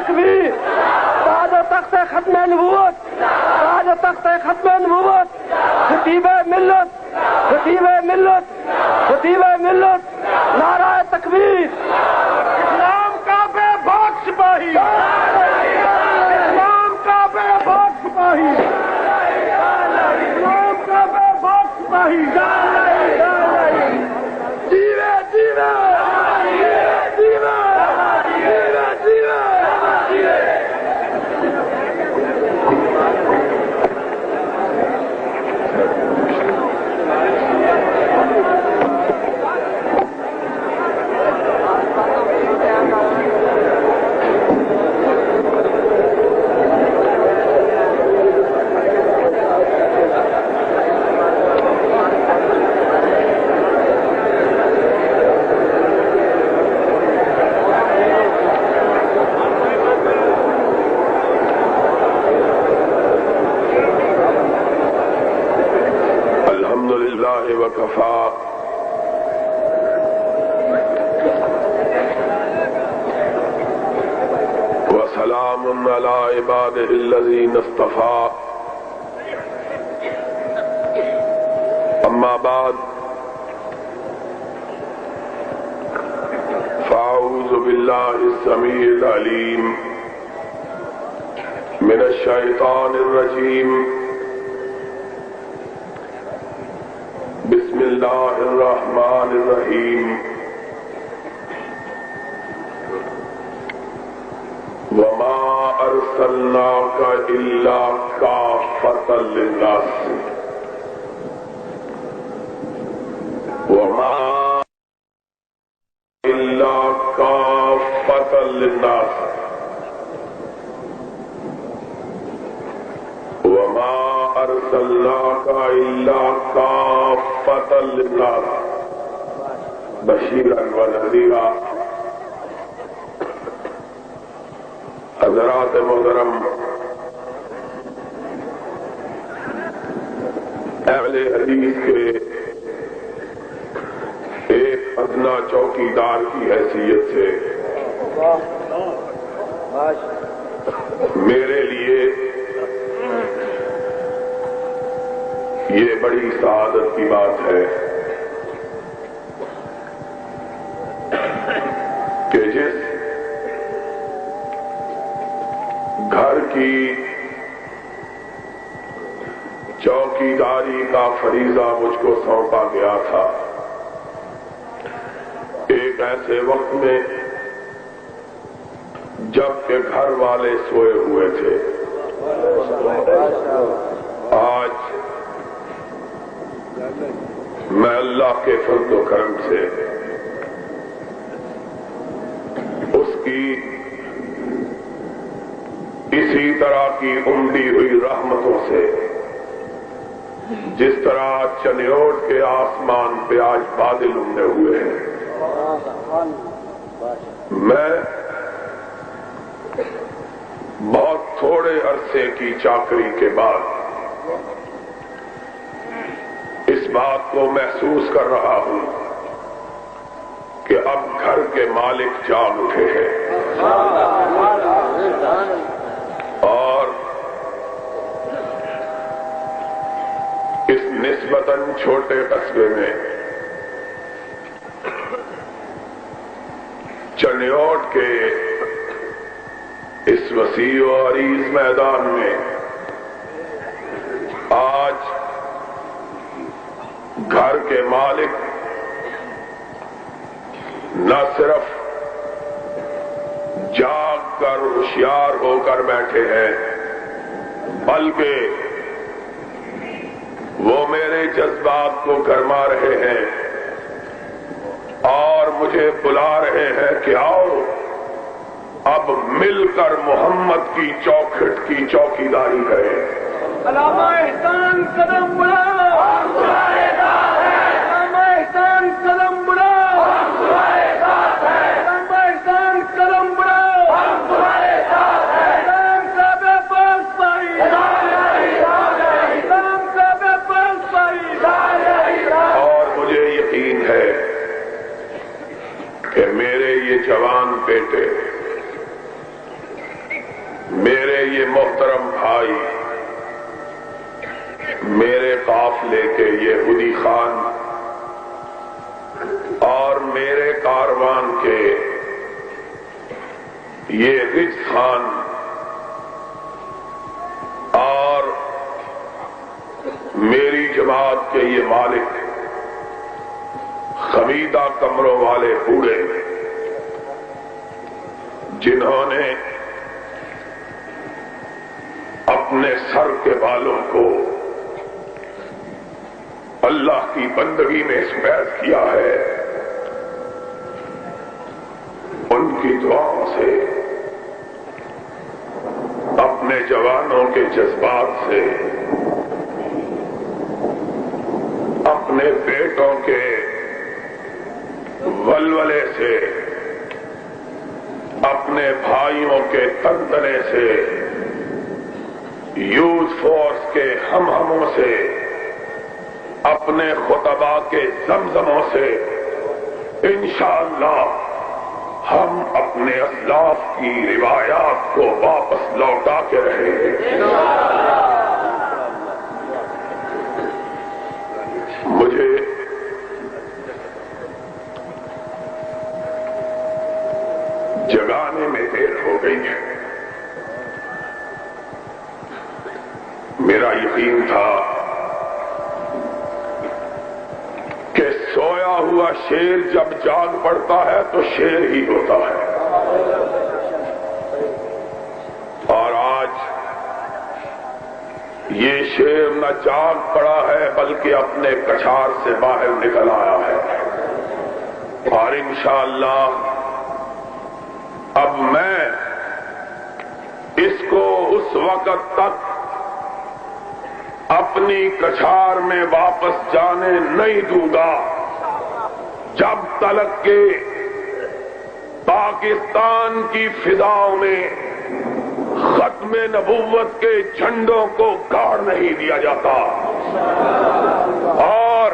تکبیر تاج و تخت ختم نبوت تاج و تخت ختم نبوت خطیب ملت خطیب ملت خطیب ملت نعرہ تکبیر اسلام کا بے باک سپاہی اسلام کا بے باک سپاہی اسلام کا بے باک سپاہی جیوے جیوے جیوے جیوے جیوے وكفى وسلام على عباده الذين اصطفى أما بعد فأعوذ بالله السميع العليم من الشيطان الرجيم بسم الله الرحمن الرحيم وما أرسلناك إلا كافة للناس وما إلا كافة للناس وما أرسلناك إلا كافة للناس بشيرا ونذيرا حضرات محترم اہل حدیث کے ایک ادنا چوکیدار کی حیثیت سے میرے لیے یہ بڑی سعادت کی بات ہے کہ جس گھر کی چوکیداری کا فریضہ مجھ کو سونپا گیا تھا ایک ایسے وقت میں جب کہ گھر والے سوئے ہوئے تھے آج میں اللہ کے فضل و کرم سے اس کی اسی طرح کی عمدی ہوئی رحمتوں سے جس طرح چنیوٹ کے آسمان پہ آج بادل امڑے ہوئے ہیں میں بہت تھوڑے عرصے کی چاکری کے بعد اس بات کو محسوس کر رہا ہوں کہ اب گھر کے مالک جاگ اٹھے ہیں اور اس نسبتاً چھوٹے قصبے میں چنیوٹ کے اس وسیع و عریض میدان میں آج گھر کے مالک نہ صرف جاگ کر ہوشیار ہو کر بیٹھے ہیں بلکہ وہ میرے جذبات کو گرما رہے ہیں اور مجھے بلا رہے ہیں کہ آؤ اب مل کر محمد کی چوکھٹ کی چوکیداری کریں علامہ احسان قدم بڑھاؤ علامہ احسان قدم بڑھاؤ علامہ احسان قدم بڑھاؤ اسلام کا بے پاس پائی اسلام کا بے پاس پائی اور مجھے یقین ہے کہ میرے یہ جوان بیٹے محترم بھائی، میرے قافلے کے یہودی خان اور میرے کاروان کے یہ رج خان اور میری جماعت کے یہ مالک خمیدہ کمروں والے بوڑھے، جنہوں نے اپنے سر کے بالوں کو اللہ کی بندگی میں سپیش کیا ہے، ان کی دعاؤں سے، اپنے جوانوں کے جذبات سے، اپنے بیٹوں کے ولولے سے، اپنے بھائیوں کے تنتنے سے، یوتھ فورس کے ہموں سے، اپنے خطباء کے زمزموں سے انشاءاللہ ہم اپنے اسلاف کی روایات کو واپس لوٹا کے رہے ہیں۔ مجھے جگانے میں دیر ہو گئی ہے۔ میرا یقین تھا کہ سویا ہوا شیر جب جاگ پڑتا ہے تو شیر ہی ہوتا ہے، اور آج یہ شیر نہ جاگ پڑا ہے بلکہ اپنے کچھار سے باہر نکل آیا ہے، اور انشاءاللہ اب میں اس کو اس وقت تک اپنی کچھار میں واپس جانے نہیں دوں گا جب تلک کہ پاکستان کی فضاؤں میں ختم نبوت کے جھنڈوں کو گاڑ نہیں دیا جاتا، اور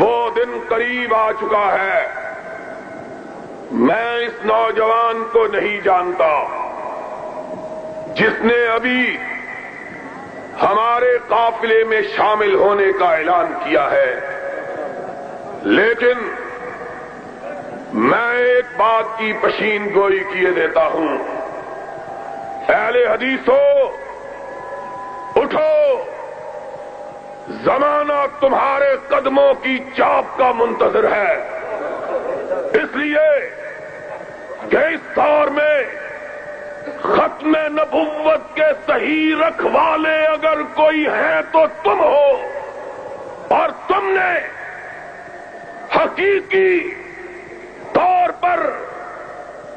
وہ دن قریب آ چکا ہے۔ میں اس نوجوان کو نہیں جانتا جس نے ابھی ہمارے قافلے میں شامل ہونے کا اعلان کیا ہے، لیکن میں ایک بات کی پشین گوئی کیے دیتا ہوں، اہل حدیثو اٹھو، زمانہ تمہارے قدموں کی چاپ کا منتظر ہے، اس لیے کہ اس دور میں ختم نبوت کے صحیح رکھوالے اگر کوئی ہیں تو تم ہو، اور تم نے حقیقی طور پر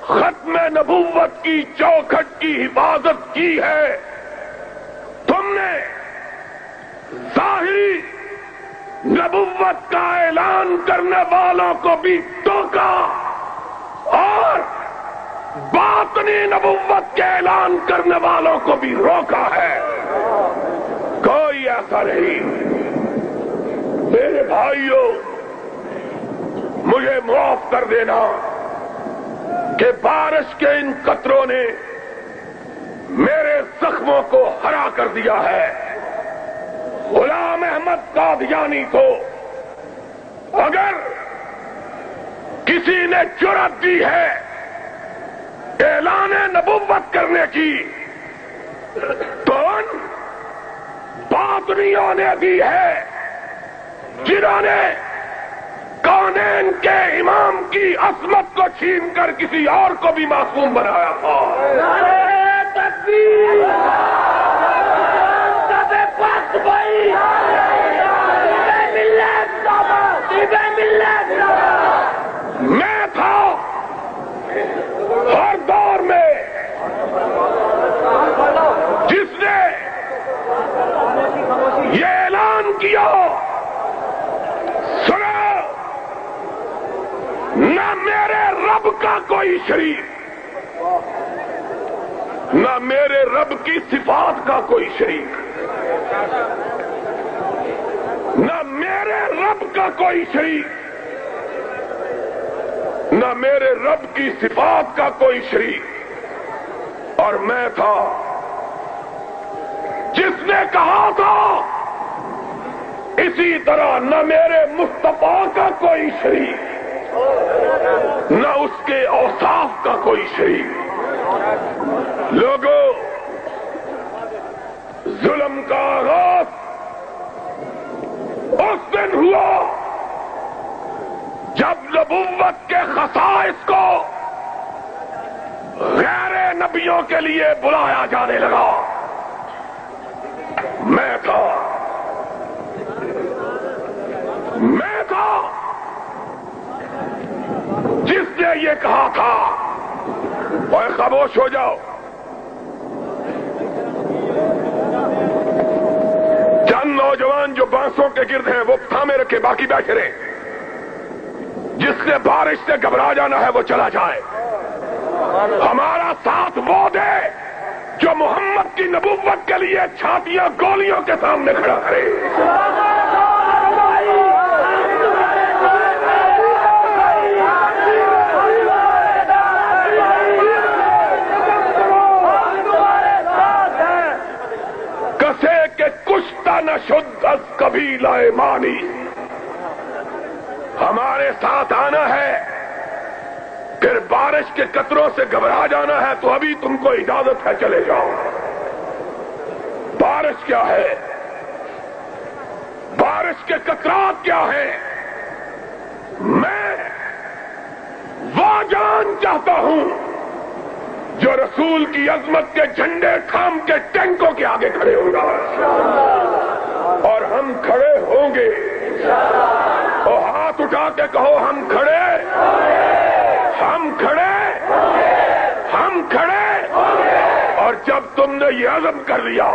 ختم نبوت کی چوکھٹ کی حفاظت کی ہے، تم نے ظاہری نبوت کا اعلان کرنے والوں کو بھی ٹوکا اور باطنی نبوت کے اعلان کرنے والوں کو بھی روکا ہے۔ کوئی ایسا نہیں۔ میرے بھائیوں، مجھے معاف کر دینا کہ بارش کے ان قطروں نے میرے زخموں کو ہرا کر دیا ہے۔ غلام احمد قادیانی کو اگر کسی نے جرأت دی ہے اعلان نبوت کرنے کی تو ان باطنیوں نے دی ہے جنہوں نے کونین کے امام کی عصمت کو چھین کر کسی اور کو بھی معصوم بنایا تھا۔ نعرہ تکبیر، میں تھا ہر دور میں جس نے یہ اعلان کیا، سنو، نہ میرے رب کا کوئی شریک، نہ میرے رب کی صفات کا کوئی شریک، نہ میرے رب کا کوئی شریک، نہ میرے رب کی صفات کا کوئی شریک، اور میں تھا جس نے کہا تھا اسی طرح نہ میرے مصطفیٰ کا کوئی شریک نہ اس کے اوصاف کا کوئی شریک۔ لوگوں، ظلم کا آغاز اس دن ہوا جب نبوت کے خصائص کو غیر نبیوں کے لیے بلایا جانے لگا۔ میں تھا جس نے یہ کہا تھا، اور خاموش ہو جاؤ، چند نوجوان جو بانسوں کے گرد ہیں وہ تھامے رکھے، باقی بیٹھے رہے۔ جس نے بارش سے گھبرا جانا ہے وہ چلا جائے۔ ہمارا ساتھ وہ دے جو محمد کی نبوت کے لیے چھاتیاں گولیوں کے سامنے کھڑا کرے۔ کسے کے کشتہ نہ شد از قبیلہ مانی، ہمارے ساتھ آنا ہے، پھر بارش کے قطروں سے گھبرا جانا ہے تو ابھی تم کو اجازت ہے، چلے جاؤ۔ بارش کیا ہے؟ بارش کے قطرات کیا ہیں؟ میں وہ جان چاہتا ہوں جو رسول کی عظمت کے جھنڈے تھام کے ٹینکوں کے آگے کھڑے ہوگا، اور ہم کھڑے ہوں گے۔ اور ہاتھ اٹھا کے کہو، ہم کھڑے، ہم کھڑے، ہم کھڑے۔ اور جب تم نے یہ عزم کر لیا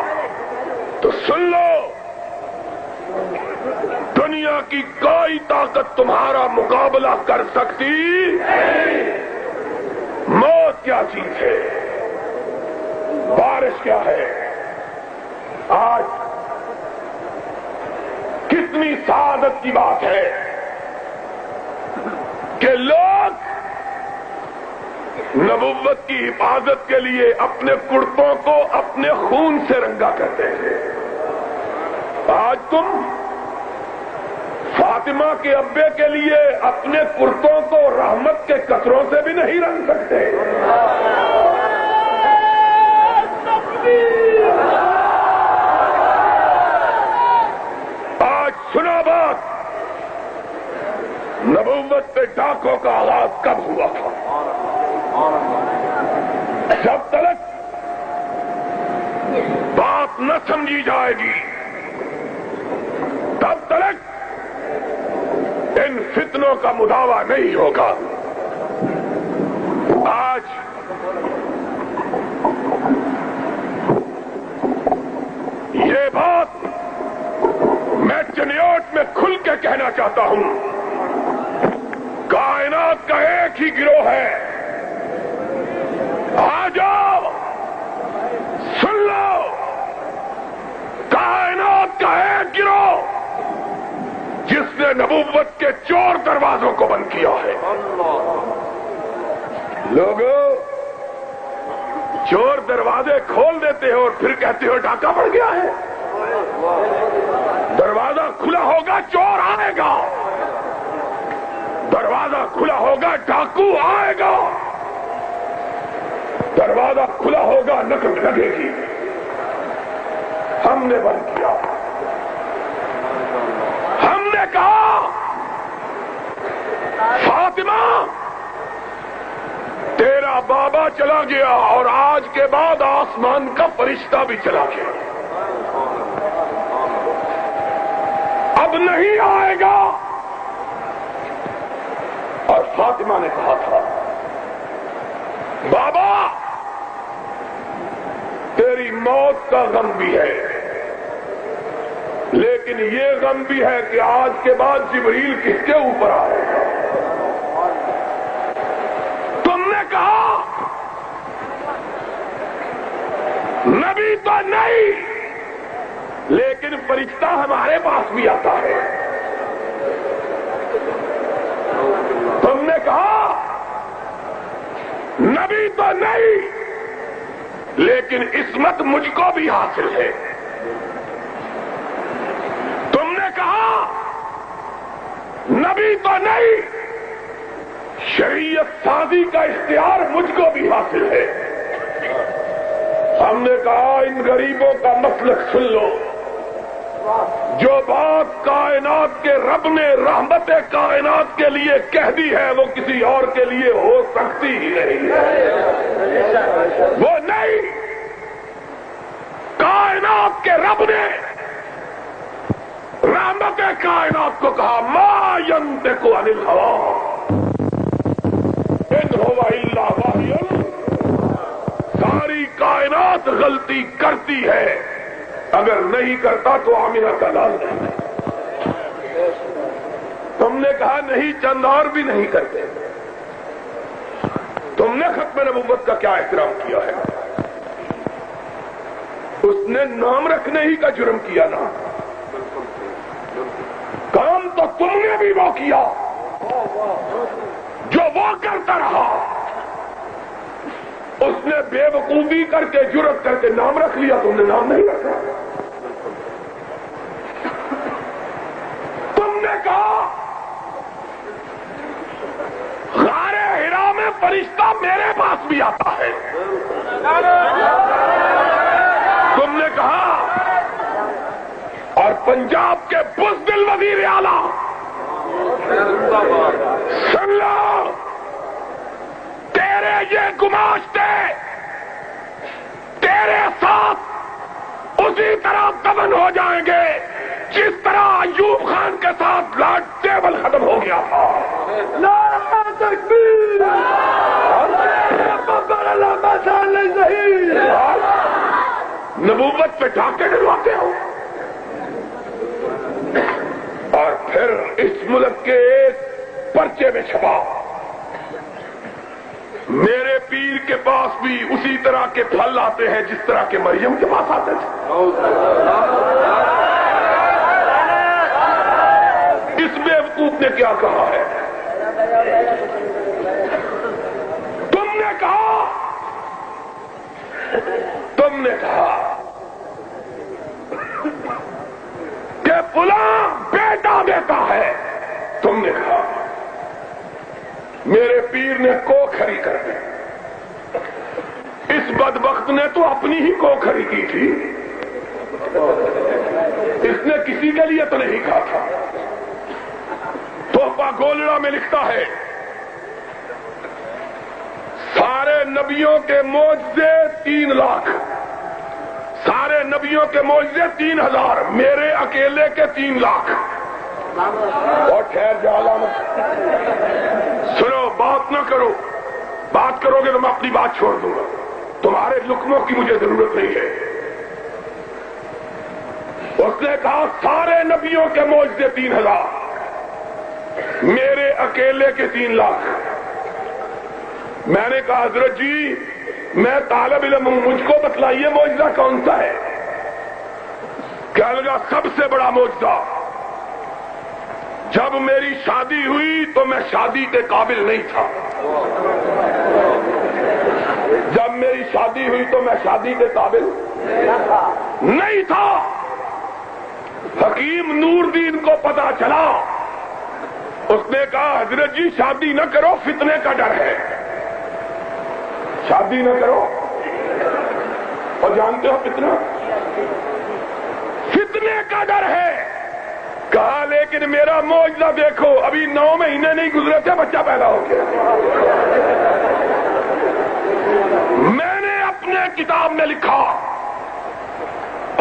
تو سن لو، دنیا کی کوئی طاقت تمہارا مقابلہ کر سکتی۔ موت کیا چیز ہے؟ بارش کیا ہے؟ آج کتنی سعادت کی بات ہے کہ لوگ نبوت کی حفاظت کے لیے اپنے کرتوں کو اپنے خون سے رنگا کرتے ہیں۔ آج تم فاطمہ کے ابے کے لیے اپنے کرتوں کو رحمت کے قطروں سے بھی نہیں رنگ سکتے۔ آج سنا بات، نبوت پہ ڈاکوں کا آغاز کب ہوا تھا؟ جب تک بات نہ سمجھی جائے گی تب تک ان فتنوں کا مداوع نہیں ہوگا۔ آج یہ بات میں چنیوٹ میں کھل کے کہنا چاہتا ہوں، کائنات کا ایک ہی گروہ ہے، آ جاؤ سن لو، کائنات کا ایک گروہ جس نے نبوت کے چور دروازوں کو بند کیا ہے۔ لوگوں، چور دروازے کھول دیتے ہو اور پھر کہتے ہو ڈاکہ پڑ گیا ہے۔ دروازہ کھلا ہوگا، چور آئے گا، دروازہ کھلا ہوگا، ڈاکو آئے گا، دروازہ کھلا ہوگا، نقل لگے گی۔ ہم نے بند کیا، ہم نے کہا فاطمہ تیرا بابا چلا گیا اور آج کے بعد آسمان کا فرشتہ بھی چلا گیا، اب نہیں آئے گا۔ اور فاطمہ نے کہا تھا، بابا تیری موت کا غم بھی ہے، لیکن یہ غم بھی ہے کہ آج کے بعد جبریل کس کے اوپر آئے گا۔ تم نے کہا نبی تو نہیں، لیکن فرشتہ ہمارے پاس بھی آتا ہے۔ تم نے کہا نبی تو نہیں، لیکن عصمت مجھ کو بھی حاصل ہے. تم نے کہا نبی تو نہیں، شریعت سازی کا اختیار مجھ کو بھی حاصل ہے. ہم نے کہا ان غریبوں کا مسلک سن لو. جو بات کائنات کے رب نے رحمت کائنات کے لیے کہہ دی ہے وہ کسی اور کے لیے ہو سکتی ہی نہیں ہے. وہ نہیں، کائنات کے رب نے رحمت کائنات کو کہا ما ینطق عن الہویٰ ان هو الا وحی. ساری کائنات غلطی کرتی ہے، اگر نہیں کرتا تو آمینہ کا لال نہیں. تم نے کہا نہیں، چند اور بھی نہیں کرتے. تم نے ختم نبوت کا کیا احترام کیا ہے؟ اس نے نام رکھنے ہی کا جرم کیا نا. کام تو تم نے بھی وہ کیا جو وہ کرتا رہا. اس نے بے وقوفی کر کے جرت کر کے نام رکھ لیا، تم نے نام نہیں رکھا. تم نے کہا غار ہرا میں فرشتہ میرے پاس بھی آتا ہے. تم نے کہا اور پنجاب کے بزدل وزیر اعلیٰ سن لو، تیرے یہ گماشتے تیرے ساتھ اسی طرح دفن ہو جائیں گے جس طرح ایوب خان کے ساتھ لارڈ ٹیبل ختم ہو گیا تھا. نعرہ تکبیر، نبوت پہ ڈاکے ڈلواتے ہو اور پھر اس ملک کے ایک پرچے میں چھپا. میرے پیر کے پاس بھی اسی طرح کے پھل آتے ہیں جس طرح کے مریم کے پاس آتے تھے. اس بیوقوف نے کیا کہا ہے؟ تم نے کہا کہ فلاں بیٹا دیتا ہے. تم نے کہا میرے پیر نے کو کھری کر دی. اس بدبخت نے تو اپنی ہی کو کھری کی تھی، اس نے کسی کے لیے تو نہیں کہا تھا. تحفہ گولڑا میں لکھتا ہے سارے نبیوں کے معجزے 3 لاکھ، سارے نبیوں کے معجزے 3000، میرے اکیلے کے 3 لاکھ. اور ٹھہر جا علامت، سنو، بات نہ کرو. بات کرو گے تو میں اپنی بات چھوڑ دوں گا. تمہارے لقموں کی مجھے ضرورت نہیں ہے. اس نے کہا سارے نبیوں کے معجزے 3000، میرے اکیلے کے 3 لاکھ. میں نے کہا حضرت جی میں طالب علم ہوں، مجھ کو بتلائیے معجزہ کون سا ہے؟ کہنے لگا سب سے بڑا معجزہ، جب میری شادی ہوئی تو میں شادی کے قابل نہیں تھا. جب میری شادی ہوئی تو میں شادی کے قابل نہیں تھا. حکیم نور دین کو پتا چلا. اس نے کہا حضرت جی شادی نہ کرو، فتنے کا ڈر ہے. شادی نہ کرو، اور جانتے ہو فتنے کا ڈر ہے. کہا لیکن میرا معجزہ دیکھو، ابھی 9 مہینے نہیں گزرے تھے بچہ پیدا ہو گیا. میں نے اپنے کتاب میں لکھا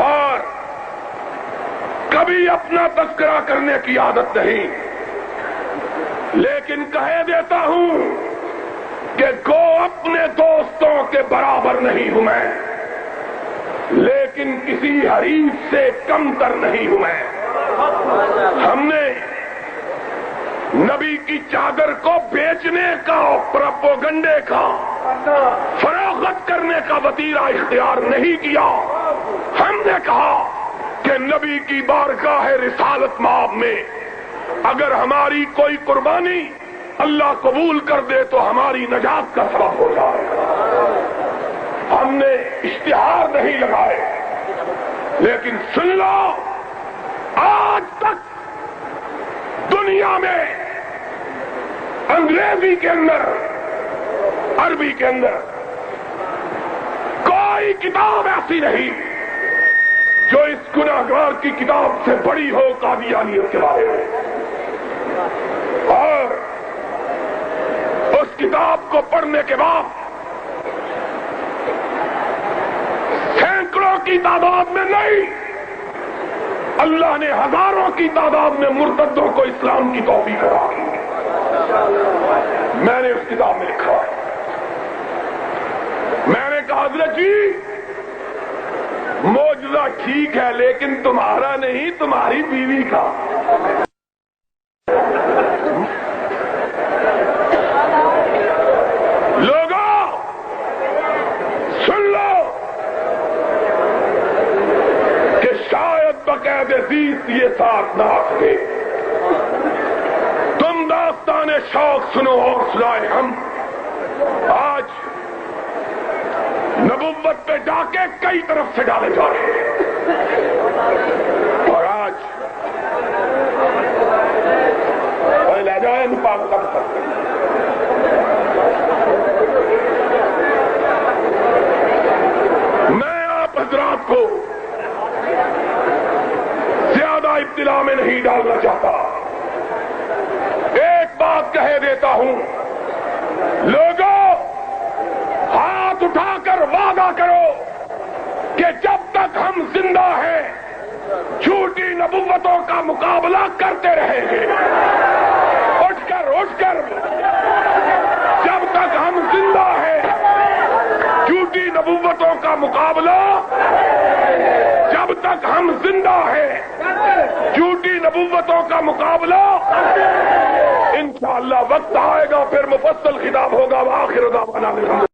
اور کبھی اپنا تذکرہ کرنے کی عادت نہیں، لیکن کہہ دیتا ہوں کہ گو اپنے دوستوں کے برابر نہیں ہوں میں، لیکن کسی حریف سے کم تر نہیں ہوں میں. ہم نے نبی کی چادر کو بیچنے کا، پروپیگنڈے کا، فروخت کرنے کا وتیرہ اختیار نہیں کیا. ہم نے کہا کہ نبی کی بارگاہ رسالت مآب میں اگر ہماری کوئی قربانی اللہ قبول کر دے تو ہماری نجات کا سبب ہو جائے. ہم نے اشتہار نہیں لگائے، لیکن سن لو، آج تک دنیا میں انگریزی کے اندر، عربی کے اندر کوئی کتاب ایسی نہیں جو اس گناہگار کی کتاب سے بڑی ہو قادیانیت کے بارے میں، اور اس کتاب کو پڑھنے کے بعد سینکڑوں کی تعداد میں نہیں، اللہ نے ہزاروں کی تعداد میں مرتدوں کو اسلام کی توفیق عطا کی۔ میں نے اس کتاب میں لکھا ہے، میں نے کہا حضرت جی معجزہ ٹھیک ہے لیکن تمہارا نہیں، تمہاری بیوی کا۔ لوگوں سن لو کہ شاید بقید عزیز یہ ساتھ نہ آ سکے، تم داستان شوق سنو اور سنائے ہم۔ آج نبوت پہ جا کے کئی طرف سے ڈالے جا رہے ہیں، اور آج لے جائے پاک کر سکتے۔ میں آپ حضرات کو زیادہ ابتلا میں نہیں ڈالنا چاہتا، ایک بات کہہ دیتا ہوں، لوگوں ہاتھ اٹھا کر وعدہ کرو کہ جب تک ہم زندہ ہیں جھوٹی نبوتوں کا مقابلہ کرتے رہیں گے۔ اٹھ کر جب تک ہم زندہ ہیں جھوٹی نبوتوں کا مقابلہ، جب تک ہم زندہ ہیں جھوٹی نبوتوں کا مقابلہ، انشاءاللہ وقت آئے گا پھر مفصل خطاب ہوگا۔ وآخر دعوانا الحمدللہ۔